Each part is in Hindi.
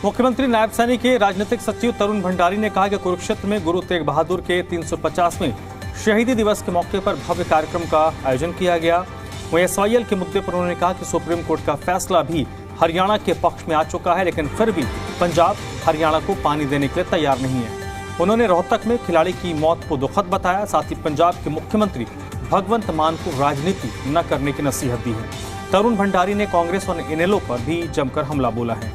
मुख्यमंत्री नायब सैनी के राजनीतिक सचिव तरुण भंडारी ने कहा कि कुरुक्षेत्र में गुरु तेग बहादुर के 350वें शहीदी दिवस के मौके पर भव्य कार्यक्रम का आयोजन किया गया। वहीं SYL के मुद्दे पर उन्होंने कहा कि सुप्रीम कोर्ट का फैसला भी हरियाणा के पक्ष में आ चुका है, लेकिन फिर भी पंजाब हरियाणा को पानी देने के लिए तैयार नहीं है। उन्होंने रोहतक में खिलाड़ी की मौत को दुखद बताया। साथ ही पंजाब के मुख्यमंत्री भगवंत मान को राजनीति न करने की नसीहत दी है। तरुण भंडारी ने कांग्रेस और इनेलो पर भी जमकर हमला बोला है।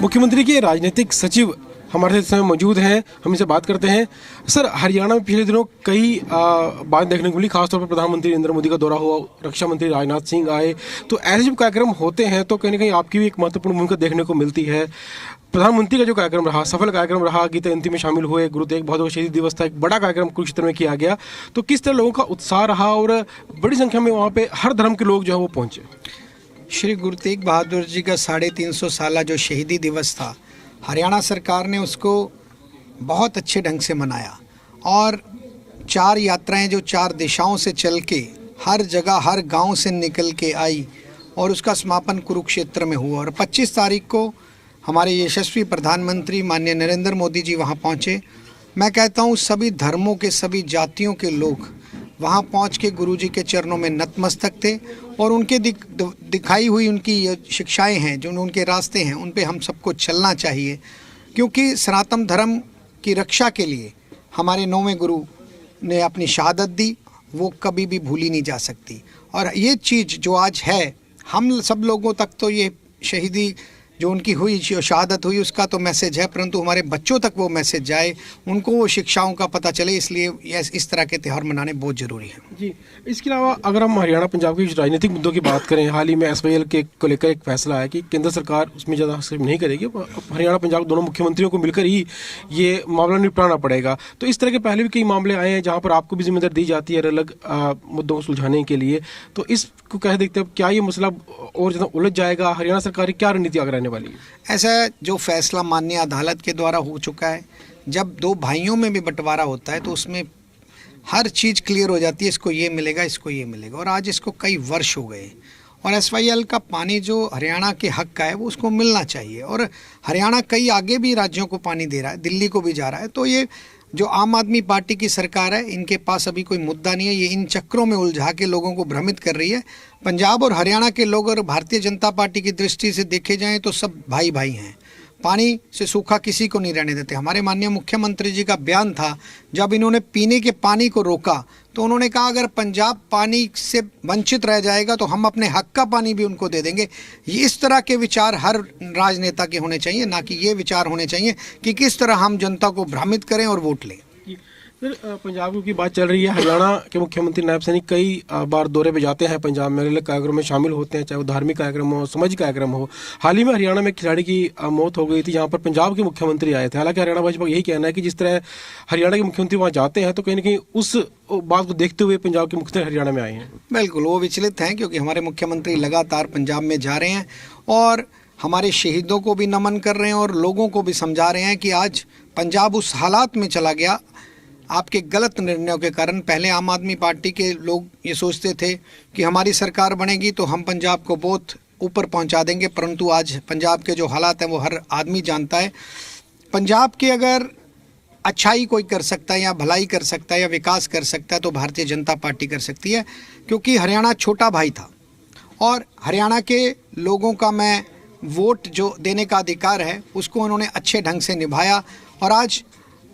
मुख्यमंत्री के राजनीतिक सचिव हमारे साथ समय मौजूद हैं, हम इनसे बात करते हैं। सर, हरियाणा में पिछले दिनों कई बात देखने को मिली, खासतौर पर प्रधानमंत्री नरेंद्र मोदी का दौरा हुआ, रक्षा मंत्री राजनाथ सिंह आए, तो ऐसे जब कार्यक्रम होते हैं तो कहीं ना कहीं आपकी भी एक महत्वपूर्ण भूमिका देखने को मिलती है। प्रधानमंत्री का जो कार्यक्रम रहा, सफल कार्यक्रम रहा, गीता जयंती में शामिल हुए, गुरु तेग बहादुर शहीदी दिवस था, एक बड़ा कार्यक्रम कुरुक्षेत्र में किया गया, तो किस तरह लोगों का उत्साह रहा और बड़ी संख्या में वहाँ पे हर धर्म के लोग जो है वो पहुँचे। श्री गुरु तेग बहादुर जी का 350 साला जो शहीदी दिवस था, हरियाणा सरकार ने उसको बहुत अच्छे ढंग से मनाया और 4 यात्राएं जो 4 दिशाओं से चल के हर जगह हर गांव से निकल के आई और उसका समापन कुरुक्षेत्र में हुआ। और 25 तारीख को हमारे यशस्वी प्रधानमंत्री माननीय नरेंद्र मोदी जी वहां पहुंचे। मैं कहता हूं सभी धर्मों के, सभी जातियों के लोग वहाँ पहुँच के गुरु जी के चरणों में नतमस्तक थे और उनके दिखाई हुई उनकी शिक्षाएं हैं, जो उनके रास्ते हैं, उन पे हम सबको चलना चाहिए, क्योंकि सनातन धर्म की रक्षा के लिए हमारे 9वें गुरु ने अपनी शहादत दी, वो कभी भी भूली नहीं जा सकती। और ये चीज़ जो आज है, हम सब लोगों तक तो ये शहीदी जो उनकी हुई, जो शहादत हुई, उसका तो मैसेज है, परंतु हमारे बच्चों तक वो मैसेज जाए, उनको वो शिक्षाओं का पता चले, इसलिए इस तरह के त्यौहार मनाने बहुत ज़रूरी है। जी, इसके अलावा अगर हम हरियाणा पंजाब के राजनीतिक मुद्दों की बात करें, हाल ही में SYL के को लेकर एक फैसला है कि केंद्र सरकार उसमें ज़्यादा हस्तक्षेप नहीं करेगी, हरियाणा पंजाब दोनों मुख्यमंत्रियों को मिलकर ही ये मामला निपटाना पड़ेगा। तो इस तरह के पहले भी कई मामले आए हैं जहाँ पर आपको भी जिम्मेदारी दी जाती है अलग मुद्दों को सुलझाने के लिए, तो इसको कह देखते हैं क्या ये मसला और ज़्यादा उलझ जाएगा? हरियाणा सरकार की क्या रणनीति आगे रहने वाली है? ऐसा जो फैसला माननीय अदालत के द्वारा हो चुका है, जब 2 भाइयों में भी बंटवारा होता है तो उसमें हर चीज़ क्लियर हो जाती है, इसको ये मिलेगा, इसको ये मिलेगा। और आज इसको कई वर्ष हो गए और SYL का पानी जो हरियाणा के हक का है वो उसको मिलना चाहिए। और हरियाणा कई आगे भी राज्यों को पानी दे रहा है, दिल्ली को भी जा रहा है। तो ये जो आम आदमी पार्टी की सरकार है, इनके पास अभी कोई मुद्दा नहीं है, ये इन चक्रों में उलझा के लोगों को भ्रमित कर रही है। पंजाब और हरियाणा के लोग और भारतीय जनता पार्टी की दृष्टि से देखे जाएं तो सब भाई भाई हैं, पानी से सूखा किसी को नहीं रहने देते। हमारे माननीय मुख्यमंत्री जी का बयान था, जब इन्होंने पीने के पानी को रोका तो उन्होंने कहा अगर पंजाब पानी से वंचित रह जाएगा तो हम अपने हक का पानी भी उनको दे देंगे। ये इस तरह के विचार हर राजनेता के होने चाहिए, ना कि ये विचार होने चाहिए कि किस तरह हम जनता को भ्रमित करें और वोट लें। सर, पंजाब की बात चल रही है, हरियाणा के मुख्यमंत्री नायब सैनी कई बार दौरे पे जाते हैं, पंजाब में अलग कार्यक्रम में शामिल होते हैं, चाहे वो धार्मिक कार्यक्रम हो, सामाजिक कार्यक्रम हो। हाल ही में हरियाणा में खिलाड़ी की मौत हो गई थी, जहाँ पर पंजाब के मुख्यमंत्री आए थे। हालांकि हरियाणा भाजपा यही कहना है कि जिस तरह हरियाणा के मुख्यमंत्री वहाँ जाते हैं तो कहीं ना कहीं उस बात को देखते हुए पंजाब के मुख्यमंत्री हरियाणा में आए हैं। बिल्कुल, वो विचलित हैं, क्योंकि हमारे मुख्यमंत्री लगातार पंजाब में जा रहे हैं और हमारे शहीदों को भी नमन कर रहे हैं और लोगों को भी समझा रहे हैं कि आज पंजाब उस हालात में चला गया आपके गलत निर्णयों के कारण। पहले आम आदमी पार्टी के लोग ये सोचते थे कि हमारी सरकार बनेगी तो हम पंजाब को बहुत ऊपर पहुंचा देंगे, परंतु आज पंजाब के जो हालात हैं वो हर आदमी जानता है। पंजाब की अगर अच्छाई कोई कर सकता है या भलाई कर सकता है या विकास कर सकता है तो भारतीय जनता पार्टी कर सकती है, क्योंकि हरियाणा छोटा भाई था और हरियाणा के लोगों का मैं वोट जो देने का अधिकार है उसको उन्होंने अच्छे ढंग से निभाया। और आज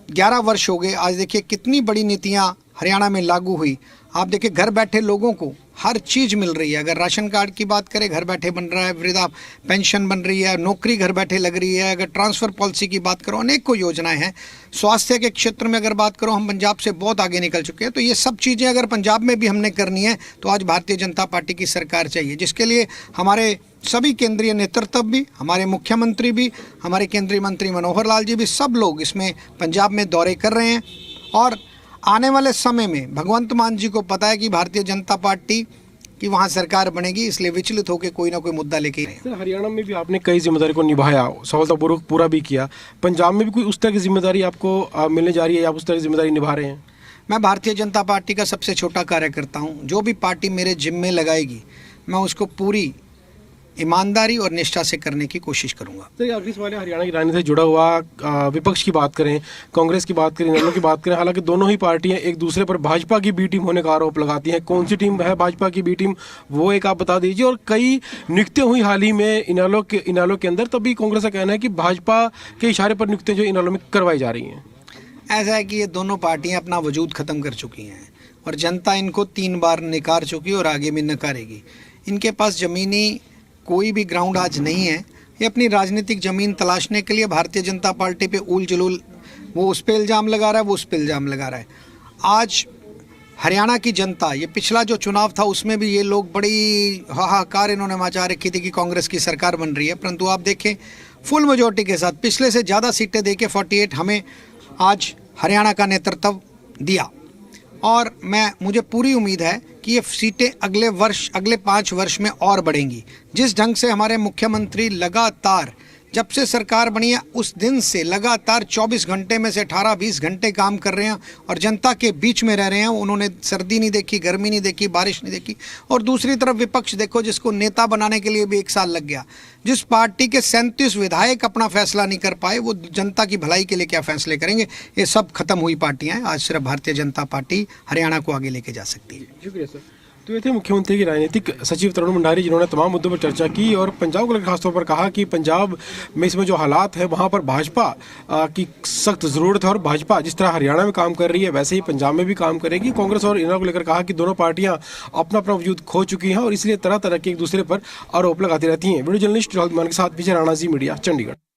11 वर्ष हो गए, आज देखिए कितनी बड़ी नीतियाँ हरियाणा में लागू हुई। आप देखिए घर बैठे लोगों को हर चीज़ मिल रही है। अगर राशन कार्ड की बात करें, घर बैठे बन रहा है, वृद्धा पेंशन बन रही है, नौकरी घर बैठे लग रही है। अगर ट्रांसफ़र पॉलिसी की बात करो, अनेक को योजनाएं हैं। स्वास्थ्य के क्षेत्र में अगर बात करो, हम पंजाब से बहुत आगे निकल चुके हैं। तो ये सब चीज़ें अगर पंजाब में भी हमने करनी है तो आज भारतीय जनता पार्टी की सरकार चाहिए, जिसके लिए हमारे सभी केंद्रीय नेतृत्व भी, हमारे मुख्यमंत्री भी, हमारे केंद्रीय मंत्री मनोहर लाल जी भी, सब लोग इसमें पंजाब में दौरे कर रहे हैं। और आने वाले समय में भगवंत मान जी को पता है कि भारतीय जनता पार्टी कि वहाँ सरकार बनेगी, इसलिए विचलित होकर कोई ना कोई मुद्दा लेके आए। सर हरियाणा में भी आपने कई जिम्मेदारी को निभाया, सफलतापूर्वक पूरा भी किया। पंजाब में भी कोई उस तरह की जिम्मेदारी आपको मिलने जा रही है, आप उस तरह की जिम्मेदारी निभा रहे हैं? मैं भारतीय जनता पार्टी का सबसे छोटा कार्यकर्ता हूँ। जो भी पार्टी मेरे जिम्मे लगाएगी मैं उसको पूरी ईमानदारी और निष्ठा से करने की कोशिश करूंगा। तो ये आखिरी सवाल है, हरियाणा की राजनीति से जुड़ा हुआ। विपक्ष की बात करें, कांग्रेस की बात करें, इनेलो की बात करें, हालांकि दोनों ही पार्टियां एक दूसरे पर भाजपा की बी टीम होने का आरोप लगाती हैं। कौन सी टीम है भाजपा की बी टीम, वो एक आप बता दीजिए। और कई नियुक्तियां हुई हाल ही में इनेलो के अंदर, तभी कांग्रेस का कहना है कि भाजपा के इशारे पर नियुक्तियां जो इनेलो में करवाई जा रही हैं। ऐसा है कि ये दोनों पार्टियां अपना वजूद ख़त्म कर चुकी हैं और जनता इनको 3 बार नकार चुकी है और आगे भी नकारेगी। इनके पास ज़मीनी कोई भी ग्राउंड आज नहीं है। ये अपनी राजनीतिक ज़मीन तलाशने के लिए भारतीय जनता पार्टी पे उल जलूल, वो उस पर इल्ज़ाम लगा रहा है, वो उस पर इल्ज़ाम लगा रहा है। आज हरियाणा की जनता, ये पिछला जो चुनाव था उसमें भी ये लोग बड़ी हाहाकार इन्होंने मचा रखी थी कि कांग्रेस की सरकार बन रही है, परंतु आप देखें फुल मेजॉरिटी के साथ पिछले से ज़्यादा सीटें देके 48 हमें आज हरियाणा का नेतृत्व दिया। और मुझे पूरी उम्मीद है कि ये सीटें अगले 5 वर्ष में और बढ़ेंगी। जिस ढंग से हमारे मुख्यमंत्री लगातार जब से सरकार बनी है उस दिन से लगातार 24 घंटे में से 18-20 घंटे काम कर रहे हैं और जनता के बीच में रह रहे हैं। उन्होंने सर्दी नहीं देखी, गर्मी नहीं देखी, बारिश नहीं देखी। और दूसरी तरफ विपक्ष देखो, जिसको नेता बनाने के लिए भी 1 साल लग गया। जिस पार्टी के 37 विधायक अपना फैसला नहीं कर पाए, वो जनता की भलाई के लिए क्या फैसले करेंगे। ये सब खत्म हुई पार्टियां हैं। आज सिर्फ भारतीय जनता पार्टी हरियाणा को आगे लेके जा सकती है। शुक्रिया सर। तो ये थे मुख्यमंत्री की राजनीतिक सचिव तरुण भंडारी, जिन्होंने तमाम मुद्दों पर चर्चा की और पंजाब को लेकर खासतौर पर कहा कि पंजाब में इसमें जो हालात है वहाँ पर भाजपा की सख्त ज़रूरत है और भाजपा जिस तरह हरियाणा में काम कर रही है वैसे ही पंजाब में भी काम करेगी। कांग्रेस और इनेलो को लेकर कहा कि दोनों पार्टियां अपना अपना वजूद खो चुकी हैं और इसलिए तरह तरह के एक दूसरे पर आरोप लगाती रहती हैं। वीडियो जर्नलिस्ट राहुल मान के साथ विजय राणा, जी मीडिया, चंडीगढ़।